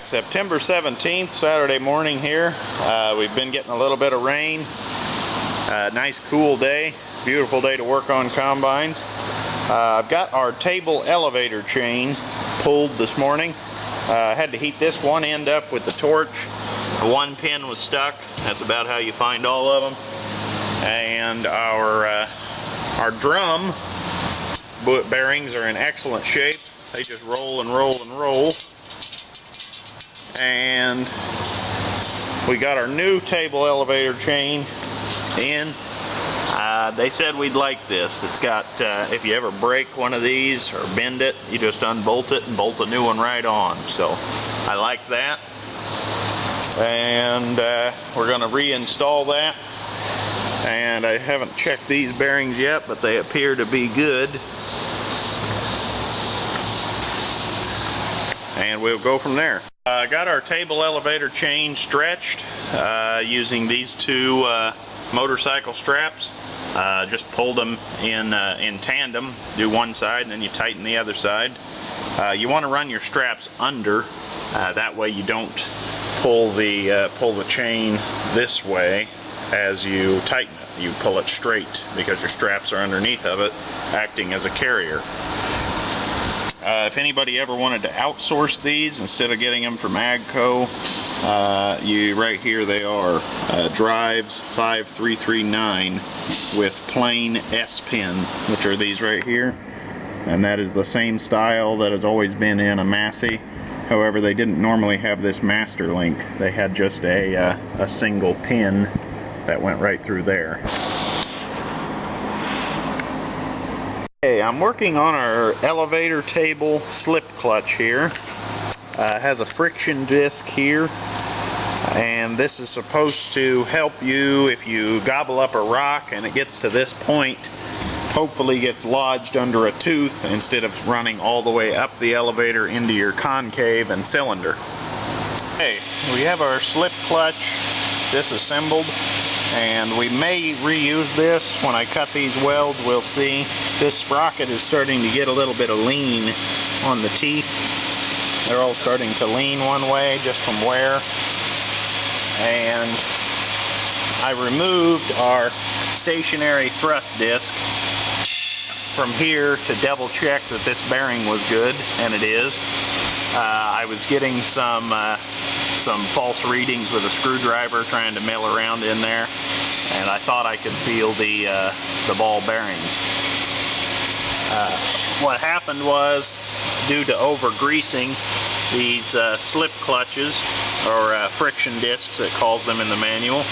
September 17th, Saturday morning here. We've been getting a little bit of rain. Nice cool day, beautiful day to work on combines. I've got our table elevator chain pulled this morning. I had to heat this one end up with the torch. The one pin was stuck. That's about how you find all of them. And our drum bearings are in excellent shape. They just roll and roll and roll. And we got our new table elevator chain in. They said we'd like this. It's got, if you ever break one of these or bend it, you just unbolt it and bolt a new one right on. So I like that. And we're going to reinstall that. And I haven't checked these bearings yet, but they appear to be good. And we'll go from there. I got our table elevator chain stretched using these two motorcycle straps. Just pulled them in tandem. Do one side and then you tighten the other side. You want to run your straps under. That way you don't pull the chain this way as you tighten it. You pull it straight because your straps are underneath of it, acting as a carrier. If anybody ever wanted to outsource these instead of getting them from AGCO, right here they are, drives 5339 with plain S pin, which are these right here, and that is the same style that has always been in a Massey. However, they didn't normally have this master link. They had just a single pin that went right through there. Okay, I'm working on our elevator table slip clutch here. It has a friction disc here, and this is supposed to help you if you gobble up a rock and it gets to this point, hopefully gets lodged under a tooth instead of running all the way up the elevator into your concave and cylinder. Okay, we have our slip clutch disassembled, and we may reuse this. When I cut these welds, we'll see. This sprocket is starting to get a little bit of lean on the teeth. They're all starting to lean one way just from wear. And I removed our stationary thrust disc from here to double check that this bearing was good, and it is. I was getting some false readings with a screwdriver trying to mill around in there, and I thought I could feel the ball bearings. What happened was, due to over greasing these slip clutches, or friction discs it calls them in the manual,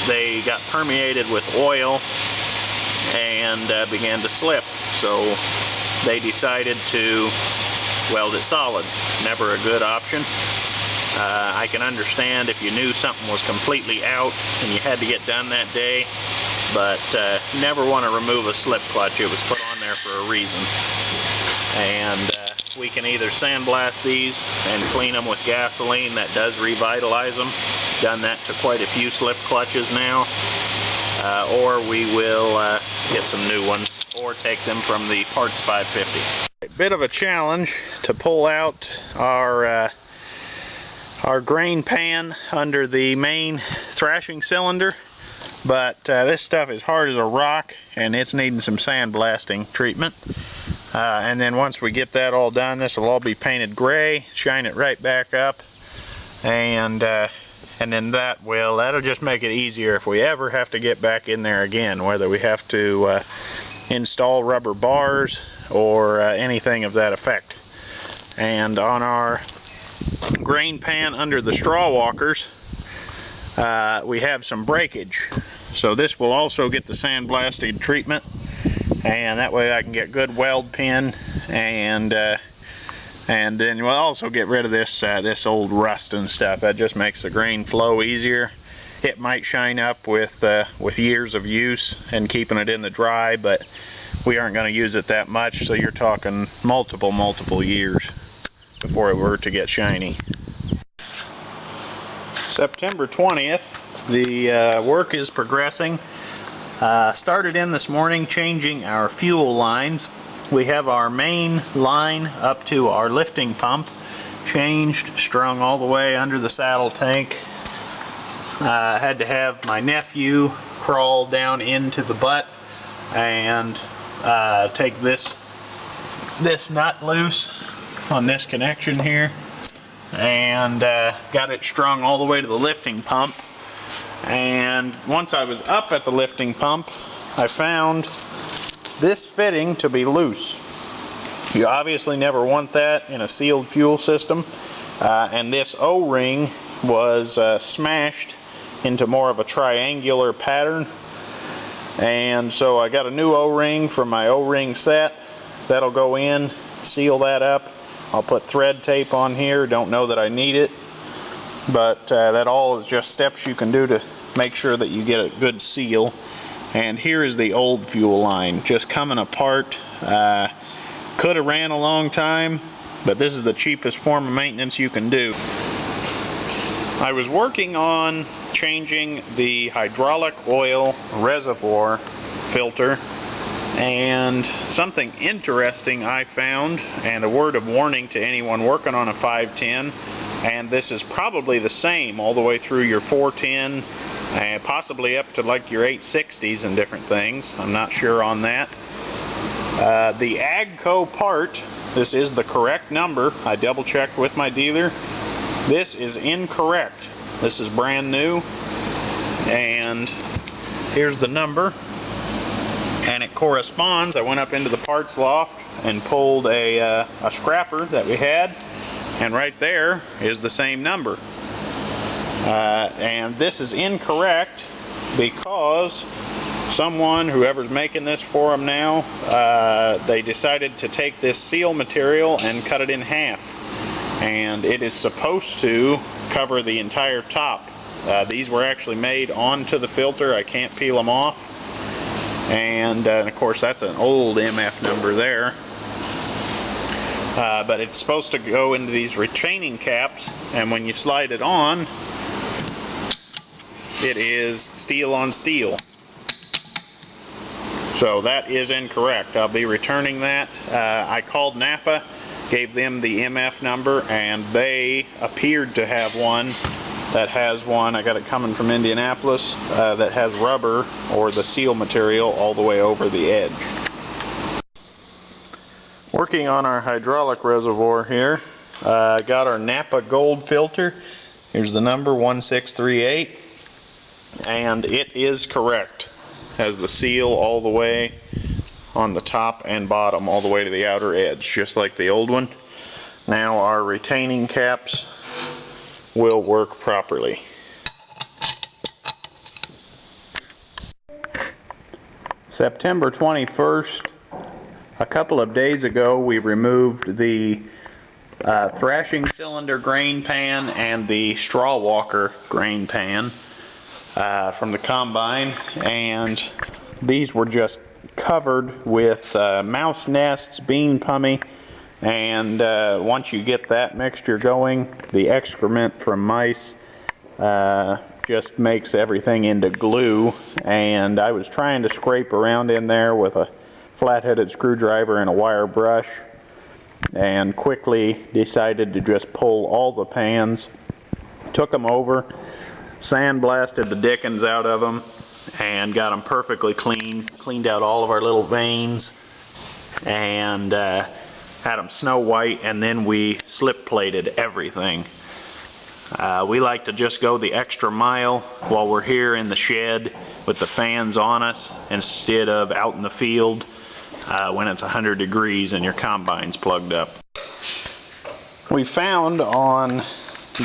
they got permeated with oil and began to slip. So they decided to weld it solid. Never a good option. I can understand if you knew something was completely out and you had to get done that day, but never want to remove a slip clutch. It was put on there for a reason. And we can either sandblast these and clean them with gasoline. That does revitalize them. Done that to quite a few slip clutches now. Or we will get some new ones or take them from the Parts 550. A bit of a challenge to pull out our grain pan under the main thrashing cylinder, but this stuff is hard as a rock and it's needing some sandblasting treatment. And then once we get that all done, this will all be painted gray, shine it right back up, and then that'll just make it easier if we ever have to get back in there again, whether we have to install rubber bars or anything of that effect. And on our grain pan under the straw walkers, we have some breakage, so this will also get the sandblasted treatment, and that way I can get good weld pin, and then we'll also get rid of this old rust and stuff. That just makes the grain flow easier. It might shine up with years of use and keeping it in the dry, but we aren't going to use it that much, so you're talking multiple years before it were to get shiny. September 20th, the work is progressing. Started in this morning changing our fuel lines. We have our main line up to our lifting pump changed, strung all the way under the saddle tank. I had to have my nephew crawl down into the butt and take this nut loose on this connection here, and got it strung all the way to the lifting pump. And once I was up at the lifting pump, I found this fitting to be loose. You obviously never want that in a sealed fuel system, and this O-ring was smashed into more of a triangular pattern, and so I got a new O-ring from my O-ring set. That'll go in, seal that up. I'll put thread tape on here. Don't know that I need it, but that all is just steps you can do to make sure that you get a good seal. And here is the old fuel line, just coming apart. Could have ran a long time, but this is the cheapest form of maintenance you can do. I was working on changing the hydraulic oil reservoir filter, and something interesting I found, and a word of warning to anyone working on a 510, and this is probably the same all the way through your 410 and possibly up to like your 860s and different things. I'm not sure on that. The AGCO part, this is the correct number. I double checked with my dealer. This is incorrect. This is brand new, and here's the number, and it corresponds. I went up into the parts loft and pulled a scrapper that we had, and right there is the same number. And this is incorrect because someone, whoever's making this for them now, they decided to take this seal material and cut it in half, and it is supposed to cover the entire top. These were actually made onto the filter. I can't peel them off, and of course that's an old MF number there. But it's supposed to go into these retaining caps, and when you slide it on, it is steel on steel. So that is incorrect. I'll be returning that. I called Napa, gave them the MF number, and they appeared to have one that has one. I got it coming from Indianapolis, that has rubber or the seal material all the way over the edge. Working on our hydraulic reservoir here. Got our Napa Gold filter. Here's the number, 1638, and it is correct. Has the seal all the way on the top and bottom, all the way to the outer edge, just like the old one. Now our retaining caps will work properly. September 21st, a couple of days ago, we removed the thrashing cylinder grain pan and the straw walker grain pan from the combine, and these were just covered with mouse nests, bean pummy, and once you get that mixture going, the excrement from mice just makes everything into glue. And I was trying to scrape around in there with a flat-headed screwdriver and a wire brush, and quickly decided to just pull all the pans, took them over, sandblasted the dickens out of them, and got them perfectly clean, cleaned out all of our little veins, and had them snow white, and then we slip plated everything. We like to just go the extra mile while we're here in the shed with the fans on us instead of out in the field when it's 100 degrees and your combine's plugged up. We found on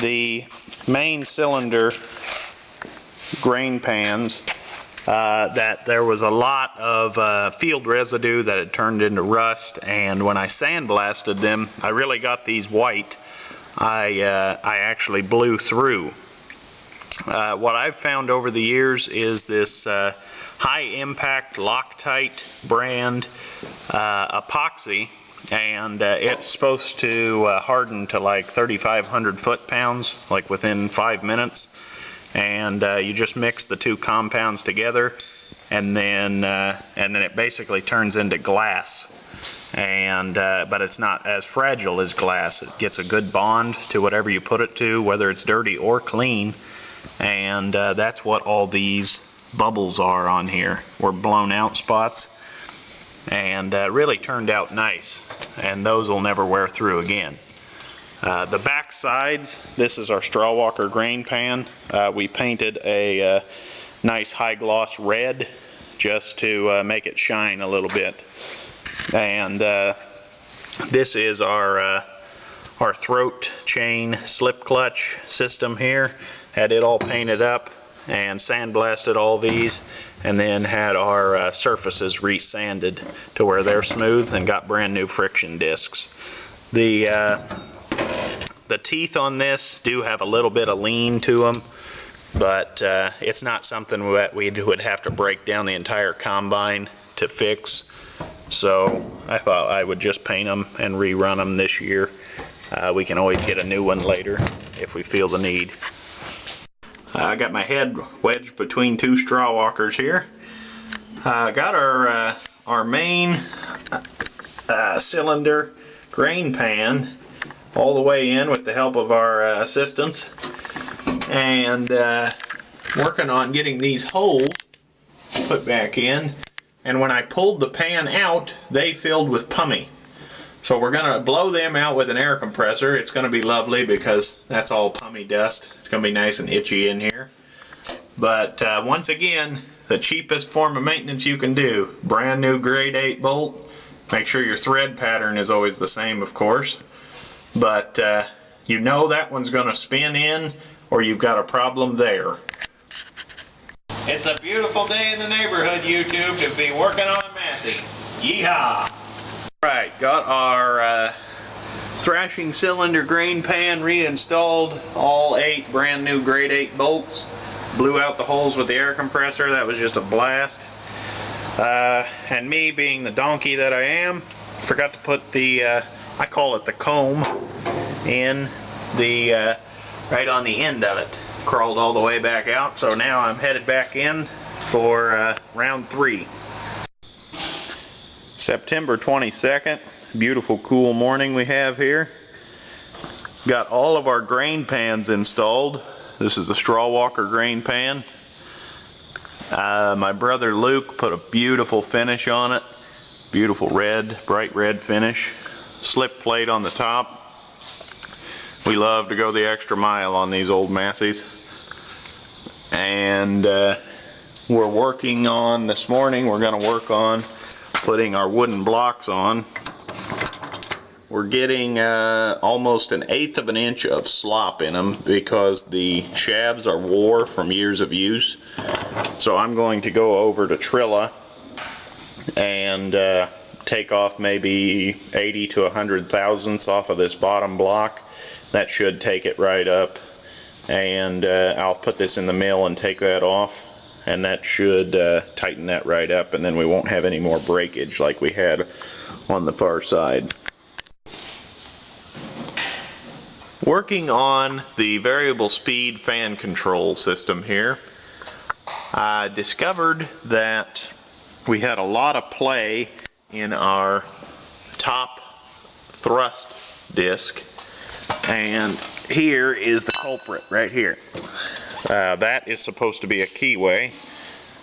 the main cylinder grain pans that there was a lot of field residue that had turned into rust, and when I sandblasted them, I really got these white. I actually blew through. What I've found over the years is this high impact Loctite brand epoxy, and it's supposed to harden to like 3,500 foot-pounds, like within 5 minutes. And you just mix the two compounds together, and then it basically turns into glass. and but it's not as fragile as glass. It gets a good bond to whatever you put it to, whether it's dirty or clean, and that's what all these bubbles are on here, were blown out spots, and really turned out nice, and those will never wear through again. The back sides, this is our straw walker grain pan. We painted a nice high gloss red just to make it shine a little bit. And this is our throat chain slip clutch system here. Had it all painted up and sandblasted all these, and then had our surfaces resanded to where they're smooth and got brand new friction discs. The teeth on this do have a little bit of lean to them, but it's not something that we would have to break down the entire combine to fix. So I thought I would just paint them and rerun them this year. We can always get a new one later if we feel the need. I got my head wedged between two straw walkers here. Got our main cylinder grain pan all the way in with the help of our assistants, and working on getting these holes put back in. And when I pulled the pan out, they filled with pummy. So we're going to blow them out with an air compressor. It's going to be lovely because that's all pummy dust. It's going to be nice and itchy in here. But once again, the cheapest form of maintenance you can do. Brand new grade 8 bolt. Make sure your thread pattern is always the same, of course. But you know that one's going to spin in, or you've got a problem there. It's a beautiful day in the neighborhood, YouTube, to be working on a Massey. Yeehaw! Alright, got our thrashing cylinder grain pan reinstalled. All 8 brand new grade 8 bolts. Blew out the holes with the air compressor. That was just a blast. And me, being the donkey that I am, forgot to put the, I call it the comb, in the, right on the end of it. Crawled all the way back out, so now I'm headed back in for round 3. September 22nd, beautiful cool morning we have here. Got all of our grain pans installed. This is a straw walker grain pan. My brother Luke put a beautiful finish on it. Beautiful red, bright red finish. Slip plate on the top. We love to go the extra mile on these old Masseys. And we're working on, this morning, we're going to work on putting our wooden blocks on. We're getting almost 1/8 of an inch of slop in them because the shabs are wore from years of use. So I'm going to go over to Trilla and take off maybe 80 to 100 thousandths off of this bottom block. That should take it right up. And I'll put this in the mill and take that off, and that should tighten that right up, and then we won't have any more breakage like we had on the far side. Working on the variable speed fan control system here, I discovered that we had a lot of play in our top thrust disc, and here is the culprit right here. That is supposed to be a keyway,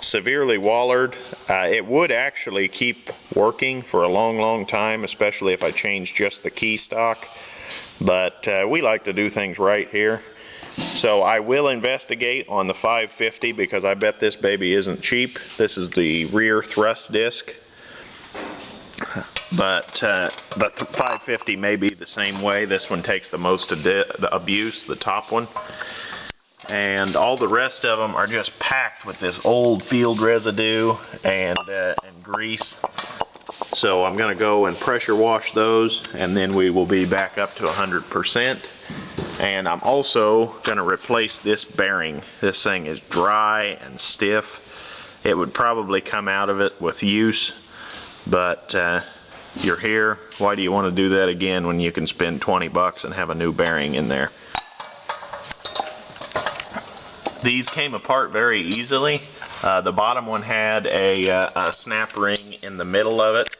severely wallered. It would actually keep working for a long time, especially if I change just the key stock, but we like to do things right here. So I will investigate on the 550 because I bet this baby isn't cheap. This is the rear thrust disc. But the 550 may be the same way. This one takes the most abuse, the top one. And all the rest of them are just packed with this old field residue and grease. So I'm going to go and pressure wash those, and then we will be back up to 100%. And I'm also going to replace this bearing. This thing is dry and stiff. It would probably come out of it with use, but you're here. Why do you want to do that again when you can spend 20 bucks and have a new bearing in there? These came apart very easily. The bottom one had a snap ring in the middle of it,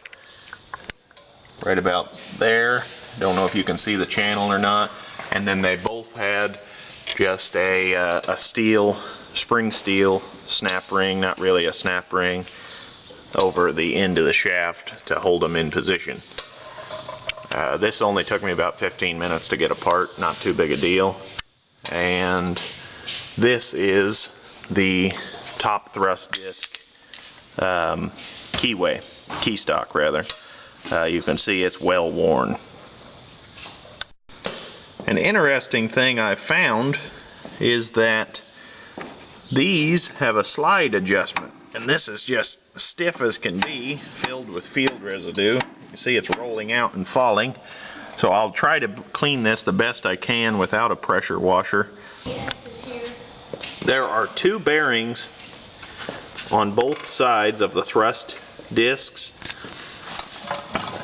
right about there. Don't know if you can see the channel or not. And then they both had just a steel, spring steel snap ring, not really a snap ring, over the end of the shaft to hold them in position. This only took me about 15 minutes to get apart, not too big a deal. And this is the top thrust disc key stock rather. You can see it's well worn. An interesting thing I found is that these have a slide adjustment, and this is just stiff as can be, filled with field residue. You see it's rolling out and falling. So I'll try to clean this the best I can without a pressure washer. There are two bearings on both sides of the thrust discs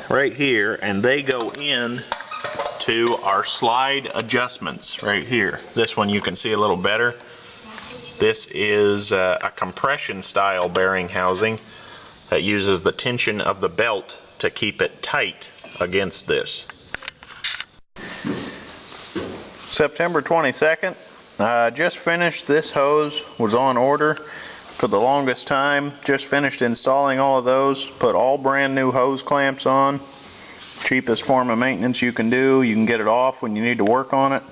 right here, and they go in to our slide adjustments right here. This one you can see a little better. This is a compression style bearing housing that uses the tension of the belt to keep it tight against this. September 22nd, just finished. This hose was on order for the longest time. Just finished installing all of those, put all brand new hose clamps on. Cheapest form of maintenance you can do. You can get it off when you need to work on it.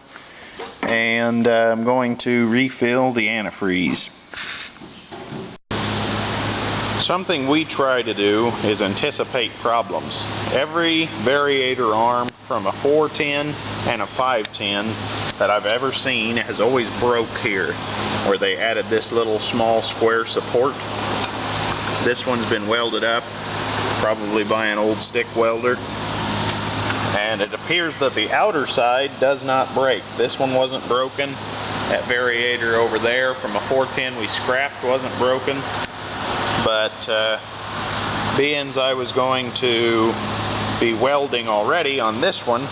And I'm going to refill the antifreeze. Something we try to do is anticipate problems. Every Variator arm from a 410 and a 510 that I've ever seen has always broke here, where they added this little small square support. This one's been welded up, probably by an old stick welder. And it appears that the outer side does not break. This one wasn't broken. That Variator over there from a 410 we scrapped wasn't broken. But being I was going to be welding already on this one,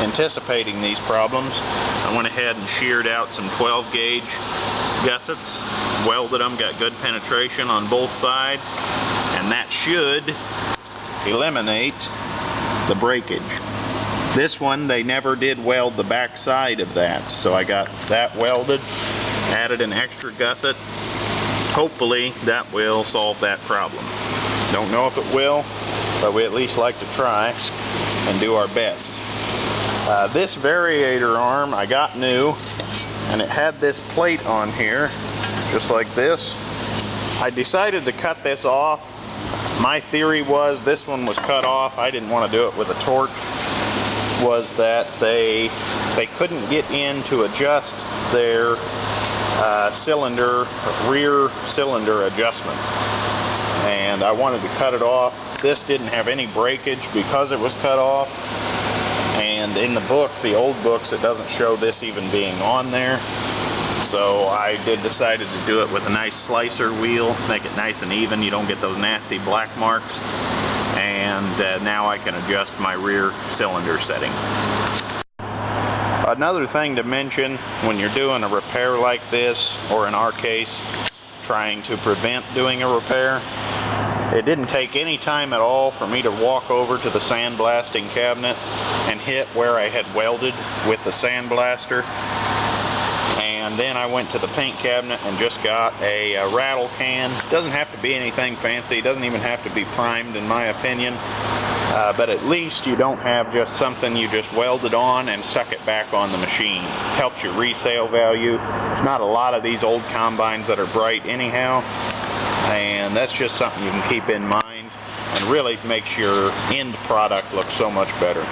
anticipating these problems, I went ahead and sheared out some 12 gauge gussets, welded them, got good penetration on both sides, and that should eliminate the breakage. This one, they never did weld the back side of that, so I got that welded, added an extra gusset. Hopefully that will solve that problem. Don't know if it will, but we at least like to try and do our best. This Variator arm I got new, and it had this plate on here, just like this. I decided to cut this off. My theory was this one was cut off. I didn't want to do it with a torch. Was that they couldn't get in to adjust their rear cylinder adjustment, and I wanted to cut it off. This didn't have any breakage because it was cut off, and in the book, the old books, it doesn't show this even being on there. So I decided to do it with a nice slicer wheel, make it nice and even. You don't get those nasty black marks. And now I can adjust my rear cylinder setting. Another thing to mention when you're doing a repair like this, or in our case, trying to prevent doing a repair, it didn't take any time at all for me to walk over to the sandblasting cabinet and hit where I had welded with the sandblaster. And then I went to the paint cabinet and just got a rattle can. Doesn't have to be anything fancy, doesn't even have to be primed in my opinion, but at least you don't have just something you just welded on and stuck it back on the machine. Helps your resale value. There's not a lot of these old combines that are bright anyhow, and that's just something you can keep in mind and really makes your end product look so much better.